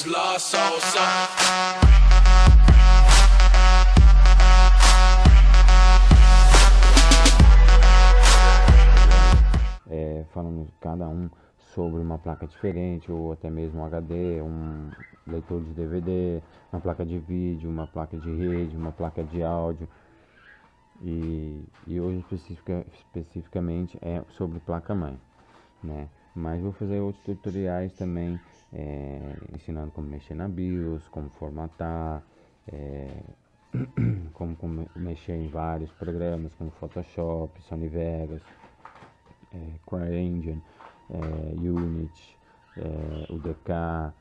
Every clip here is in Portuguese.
lost soul, son. Falando cada um sobre uma placa diferente, ou até mesmo um HD, um leitor de DVD, uma placa de vídeo, uma placa de rede, uma placa de áudio. E hoje especificamente é sobre placa-mãe, né? Mas vou fazer outros tutoriais também, ensinando como mexer na BIOS, como formatar, como mexer em vários programas como Photoshop, Sony Vegas, CryEngine, Unity, UDK,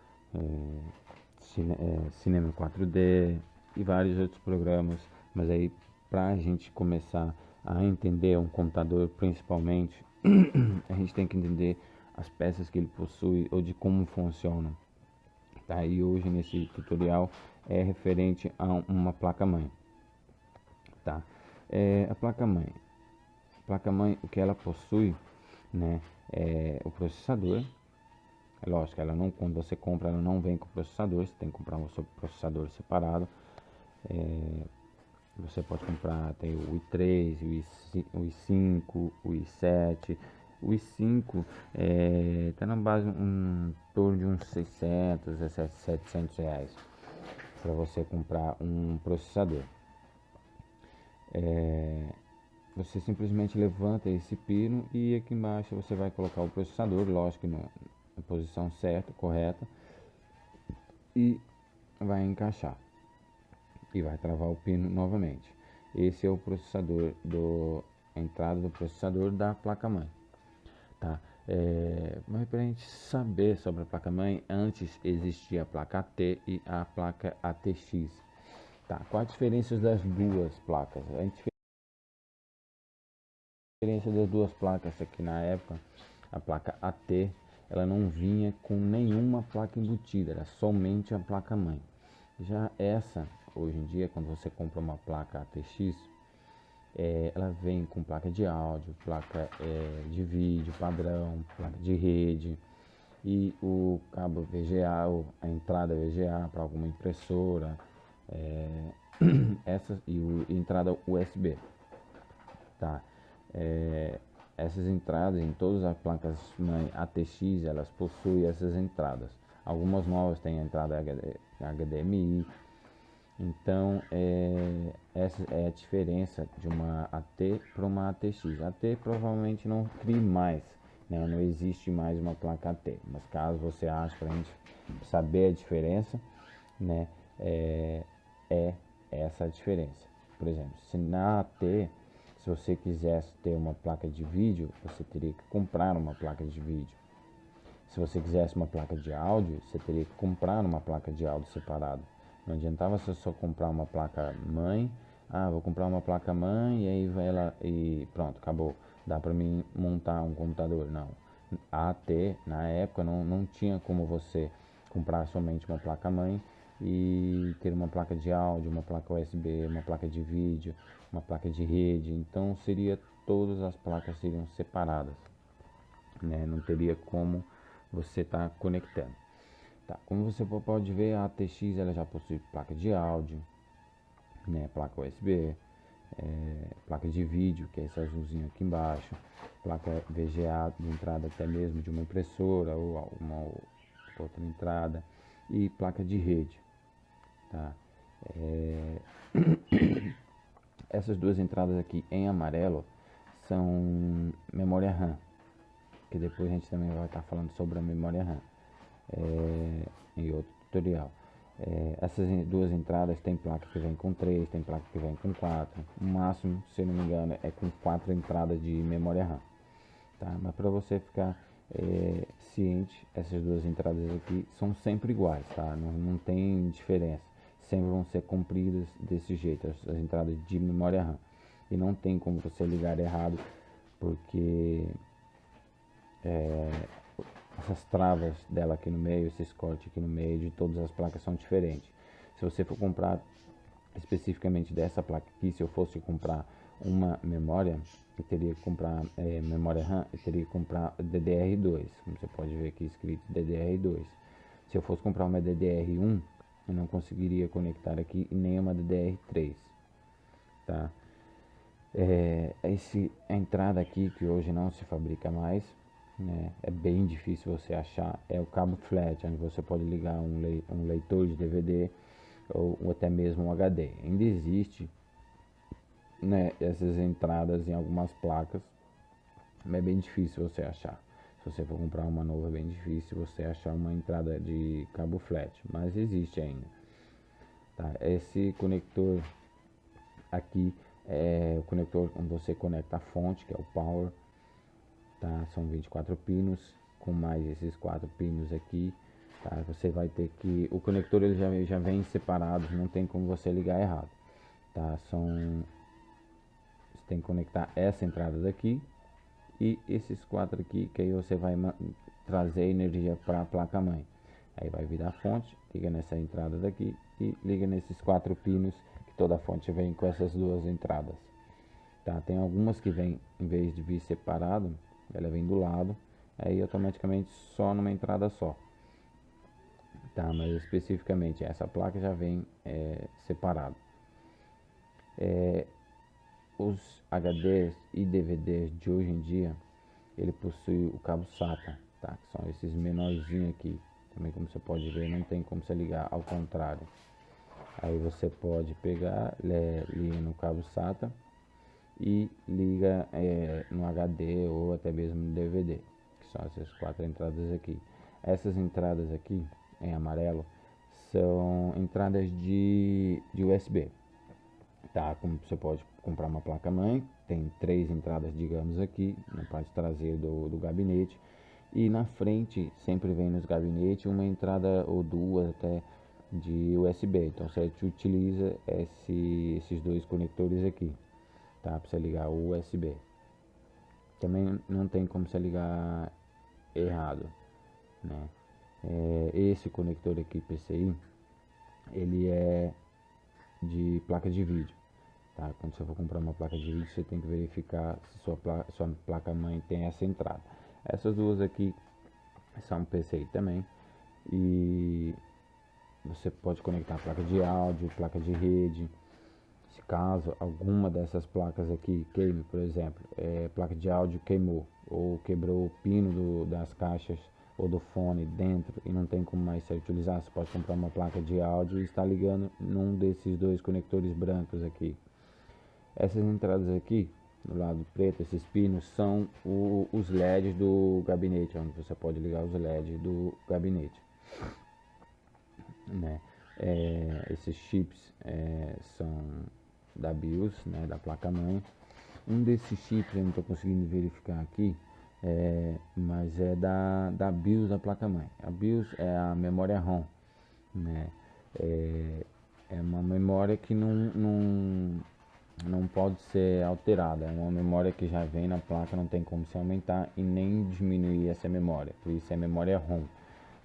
Cinema 4D e vários outros programas. Mas aí, para a gente começar a entender um computador, principalmente, a gente tem que entender as peças que ele possui ou de como funcionam. Tá? E hoje nesse tutorial é referente a uma placa-mãe. Tá? A placa-mãe, o que ela possui, né, é o processador. É lógico, ela não, quando você compra, ela não vem com o processador, você tem que comprar um processador separado. Você pode comprar, tem o i3, o i5, o i7. O i5 está na base em torno de uns 600 a 700 reais para você comprar um processador. Você simplesmente levanta esse pino e aqui embaixo você vai colocar o processador, lógico, na posição certa, correta, e vai encaixar e vai travar o pino novamente. Esse é o processador, a entrada do processador da placa-mãe, tá? Mas para a gente saber sobre a placa-mãe, antes existia a placa AT e a placa ATX, tá? Qual a diferença das duas placas? A diferença das duas placas aqui na época, a placa AT, ela não vinha com nenhuma placa embutida, era somente a placa-mãe. Já essa, hoje em dia, quando você compra uma placa ATX, ela vem com placa de áudio, placa de vídeo padrão, placa de rede e o cabo VGA, ou a entrada VGA para alguma impressora, essa e entrada USB, tá? Essas entradas em todas as placas mãe ATX, elas possuem essas entradas. Algumas novas têm a entrada HDMI. Então, essa é a diferença de uma AT para uma ATX. A AT provavelmente não crie mais, né? Não existe mais uma placa AT. Mas caso você ache, para a gente saber a diferença, né? É essa a diferença. Por exemplo, se na AT, se você quisesse ter uma placa de vídeo, você teria que comprar uma placa de vídeo. Se você quisesse uma placa de áudio, você teria que comprar uma placa de áudio separada. Não adiantava você só comprar uma placa mãe. Vou comprar uma placa mãe e aí vai ela e pronto, acabou. Dá para mim montar um computador. Não. A AT, na época, não tinha como você comprar somente uma placa mãe e ter uma placa de áudio, uma placa USB, uma placa de vídeo, uma placa de rede. Então todas as placas seriam separadas, né? Não teria como você tá conectando. Tá, como você pode ver, a ATX ela já possui placa de áudio, né, placa USB, placa de vídeo, que é esse azulzinho aqui embaixo, placa VGA de entrada até mesmo de uma impressora ou uma outra entrada, e placa de rede, tá? Essas duas entradas aqui em amarelo são memória RAM, que depois a gente também vai estar falando sobre a memória RAM em outro tutorial. Essas duas entradas tem placa que vem com 3, tem placa que vem com 4. O máximo, se não me engano, é com 4 entradas de memória RAM, tá? Mas para você ficar ciente, essas duas entradas aqui são sempre iguais, tá? Não tem diferença, sempre vão ser compridas desse jeito, as entradas de memória RAM, e não tem como você ligar errado, porque essas travas dela aqui no meio, esses cortes aqui no meio de todas as placas são diferentes. Se você for comprar especificamente dessa placa aqui, se eu fosse comprar uma memória, eu teria que comprar memória RAM, eu teria que comprar DDR2, como você pode ver aqui escrito DDR2, Se eu fosse comprar uma DDR1, eu não conseguiria conectar aqui e nem uma DDR3, tá? A entrada aqui, que hoje não se fabrica mais, né, é bem difícil você achar, é o cabo flat, onde você pode ligar um leitor de DVD ou até mesmo um HD. Ainda existe, né, essas entradas em algumas placas, mas é bem difícil você achar. Se você for comprar uma nova, é bem difícil você achar uma entrada de cabo flat, mas existe ainda, tá? Esse conector aqui é o conector onde você conecta a fonte, que é o power, tá? São 24 pinos com mais esses 4 pinos aqui, tá? Você vai ter que, o conector ele já vem separado, não tem como você ligar errado, tá? Você tem que conectar essa entrada daqui e esses 4 aqui, que aí você vai trazer energia para a placa mãe. Aí vai virar a fonte, liga nessa entrada daqui e liga nesses 4 pinos, que toda a fonte vem com essas duas entradas, tá? Tem algumas que vem, em vez de vir separado, ela vem do lado, aí automaticamente só numa entrada só, tá? Mas especificamente essa placa já vem separado. Os HDs e DVDs de hoje em dia, ele possui o cabo SATA, tá? Que são esses menorzinhos aqui. Também, como você pode ver, não tem como você ligar ao contrário. Aí você pode pegar, liga no cabo SATA e liga no HD ou até mesmo no DVD, que são essas 4 entradas aqui. Essas entradas aqui em amarelo são entradas de USB, tá? Como você pode comprar uma placa mãe, tem 3 entradas, digamos, aqui na parte traseira do gabinete, e na frente sempre vem nos gabinetes uma entrada ou duas até de USB. Então você utiliza esses dois conectores aqui, tá? Para você ligar o USB. Também não tem como você ligar errado, né? Esse conector aqui PCI, ele é de placa de vídeo, tá? Quando você for comprar uma placa de vídeo, você tem que verificar se sua placa mãe tem essa entrada. Essas duas aqui são PCI também, e você pode conectar a placa de áudio, placa de rede. Se caso alguma dessas placas aqui queime, por exemplo, placa de áudio queimou ou quebrou o pino das caixas ou do fone dentro e não tem como mais ser utilizado, você pode comprar uma placa de áudio e estar ligando num desses dois conectores brancos aqui. Essas entradas aqui do lado preto, esses pinos, são os LEDs do gabinete, onde você pode ligar os LEDs do gabinete, né? Esses chips são da BIOS, né, da placa mãe. Um desses chips eu não estou conseguindo verificar aqui, mas é da BIOS da placa mãe. A BIOS é a memória ROM, né? É uma memória que não pode ser alterada, é uma memória que já vem na placa, não tem como se aumentar e nem diminuir essa memória, por isso é memória ROM.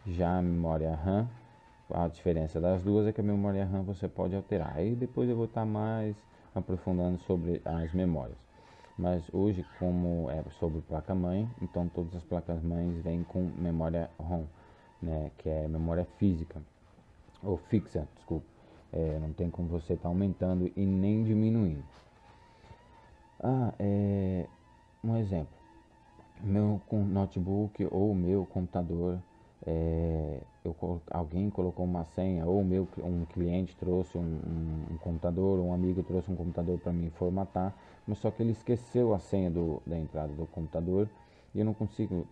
Já a memória RAM, a diferença das duas é que a memória RAM você pode alterar. Aí depois eu vou estar mais aprofundando sobre as memórias. Mas hoje, como é sobre placa mãe, então todas as placas mães vêm com memória ROM, né, que é memória física ou fixa, desculpa. Não tem como você estar aumentando e nem diminuindo. Um exemplo, meu notebook ou meu computador, alguém colocou uma senha, ou um cliente trouxe um computador, um amigo trouxe um computador para mim formatar, mas só que ele esqueceu a senha da entrada do computador e eu não consigo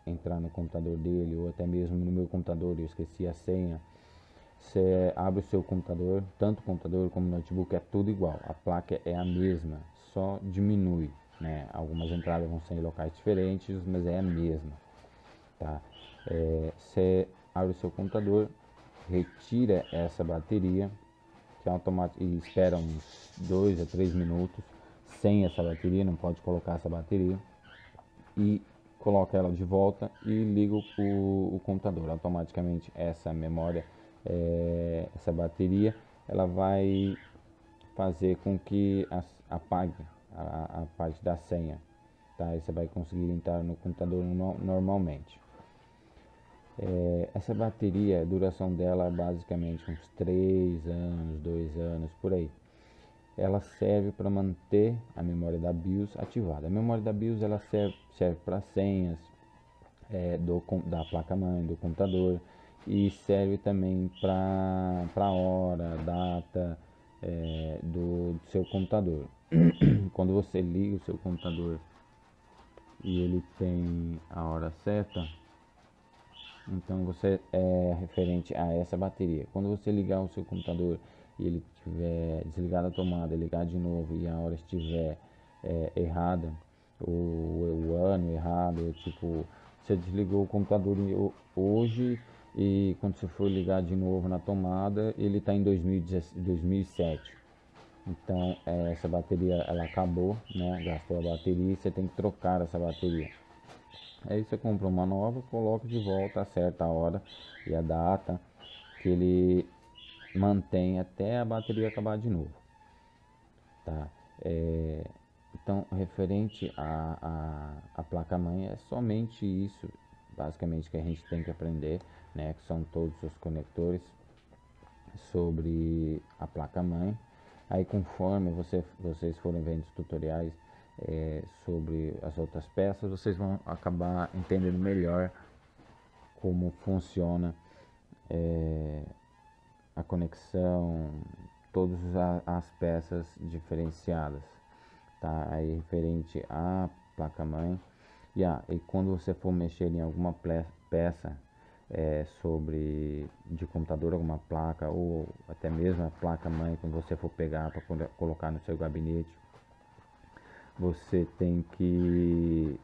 entrar no computador dele, ou até mesmo no meu computador eu esqueci a senha. Você abre o seu computador, tanto o computador como o notebook, é tudo igual, a placa é a mesma, só diminui, né? Algumas entradas vão ser em locais diferentes, mas é a mesma, tá? Você abre o seu computador, retira essa bateria, que automaticamente, e espera uns 2 a 3 minutos sem essa bateria, não pode colocar essa bateria, e coloca ela de volta e liga o computador. Automaticamente essa memória, essa bateria, ela vai fazer com que apague a parte da senha, tá? Aí você vai conseguir entrar no computador normalmente. Essa bateria, a duração dela é basicamente uns 3 anos, 2 anos, por aí. Ela serve para manter a memória da BIOS ativada. A memória da BIOS ela serve para senhas da placa-mãe, do computador, e serve também para hora, data do seu computador. Quando você liga o seu computador e ele tem a hora certa, então você é referente a essa bateria. Quando você ligar o seu computador e ele tiver desligado a tomada, ligar de novo e a hora estiver errada, o ano errado, tipo, você desligou o computador hoje e quando você for ligar de novo na tomada, ele está em 2007. Então essa bateria ela acabou, né? Gastou a bateria e você tem que trocar essa bateria. Aí você compra uma nova, coloca de volta, acerta a hora e a data que ele mantém até a bateria acabar de novo, tá? Então, referente à placa-mãe, é somente isso, basicamente, que a gente tem que aprender, né? Que são todos os conectores sobre a placa-mãe. Aí, conforme vocês forem vendo os tutoriais sobre as outras peças, vocês vão acabar entendendo melhor como funciona a conexão, todas as peças diferenciadas, tá? Aí referente à placa-mãe. E quando você for mexer em alguma peça sobre de computador, alguma placa ou até mesmo a placa-mãe, quando você for pegar para colocar no seu gabinete, você tem que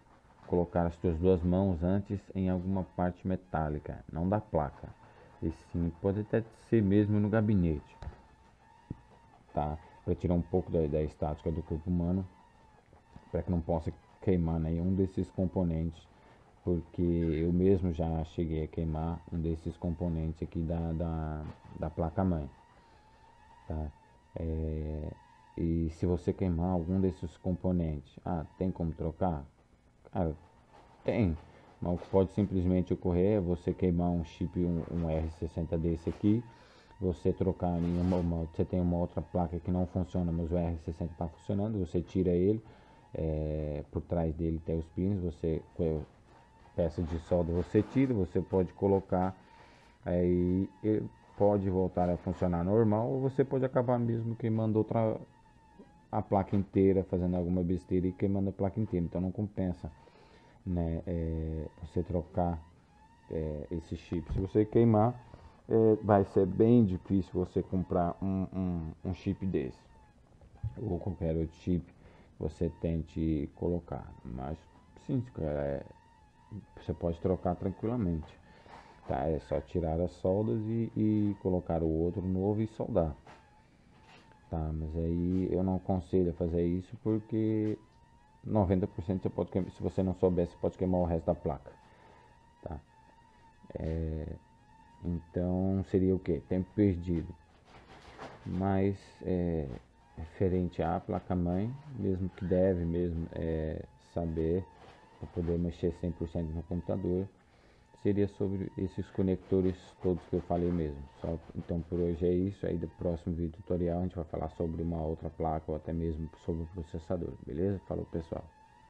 colocar as suas duas mãos antes em alguma parte metálica, não da placa, e sim pode até ser mesmo no gabinete, tá? Para tirar um pouco da estática do corpo humano, para que não possa queimar nenhum desses componentes, porque eu mesmo já cheguei a queimar um desses componentes aqui da placa-mãe, tá? E se você queimar algum desses componentes, tem como trocar? Cara, tem, mas o que pode simplesmente ocorrer é você queimar um chip, um R60 desse aqui, você trocar em você tem uma outra placa que não funciona, mas o R60 está funcionando, você tira ele, por trás dele tem os pins, você peça de solda você tira, você pode colocar, aí ele pode voltar a funcionar normal, ou você pode acabar mesmo queimando a placa inteira, fazendo alguma besteira e queimando a placa inteira, então não compensa, né, você trocar esse chip. Se você queimar, vai ser bem difícil você comprar um chip desse ou qualquer outro chip que você tente colocar, mas sim, você pode trocar tranquilamente, tá? É só tirar as soldas e colocar o outro novo e soldar, tá? Mas aí eu não aconselho a fazer isso porque 90% você pode queimar, se você não souber, você pode queimar o resto da placa, tá? Então seria o que? Tempo perdido. Mas referente à placa-mãe, mesmo que deve mesmo saber para poder mexer 100% no computador, seria sobre esses conectores todos que eu falei mesmo. Então por hoje é isso, aí do próximo vídeo tutorial a gente vai falar sobre uma outra placa ou até mesmo sobre o processador, beleza? Falou pessoal!